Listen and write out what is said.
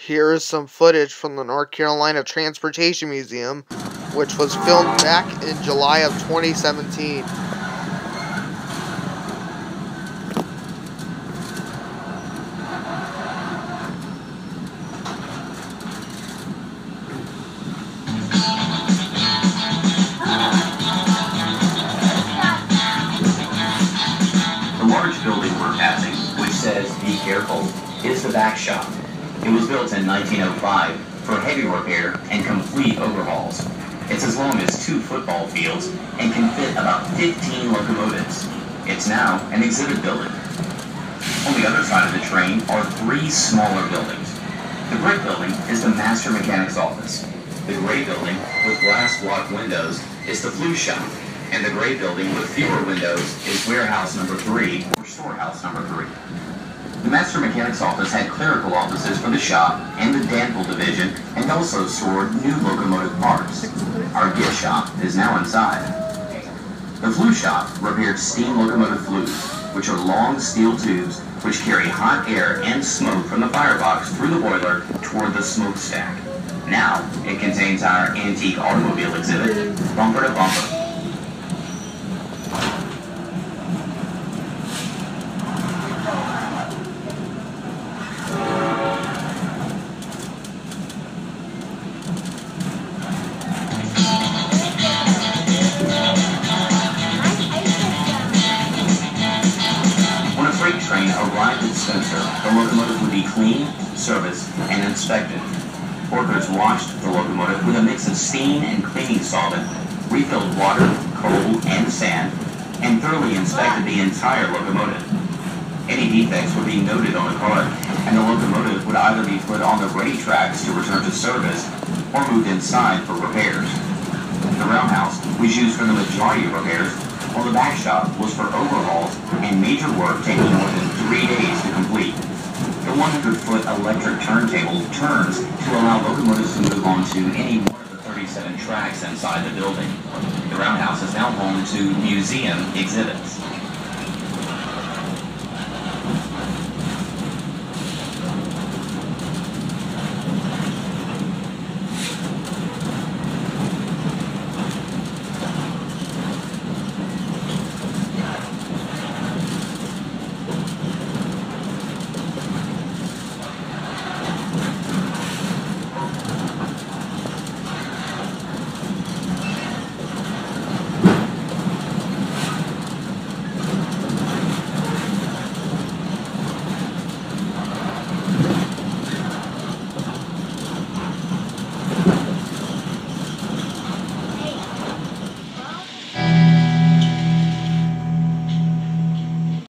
Here is some footage from the North Carolina Transportation Museum, which was filmed back in July of 2017. The large building we're passing, which says "Be Careful," is the back shop. It was built in 1905 for heavy repair and complete overhauls. It's as long as 2 football fields and can fit about 15 locomotives. It's now an exhibit building. On the other side of the train are 3 smaller buildings. The brick building is the master mechanic's office. The gray building with glass block windows is the flue shop. And the gray building with fewer windows is warehouse number 3 or storehouse number 3. The master mechanic's office had clerical offices for the shop and the Danville division, and also stored new locomotive parts. Our gift shop is now inside. The flue shop repaired steam locomotive flues, which are long steel tubes which carry hot air and smoke from the firebox through the boiler toward the smokestack. Now it contains our antique automobile exhibit, Bumper to Bumper. Train arrived at Spencer, the locomotive would be cleaned, serviced, and inspected. Workers washed the locomotive with a mix of steam and cleaning solvent, refilled water, coal, and sand, and thoroughly inspected the entire locomotive. Any defects would be noted on a card, and the locomotive would either be put on the ready tracks to return to service or moved inside for repairs. The roundhouse was used for the majority of repairs, while the back shop was for overhauls and major work taking more than 3 days to complete. The 100-foot electric turntable turns to allow locomotives to move on to any one of the 37 tracks inside the building. The roundhouse is now home to museum exhibits.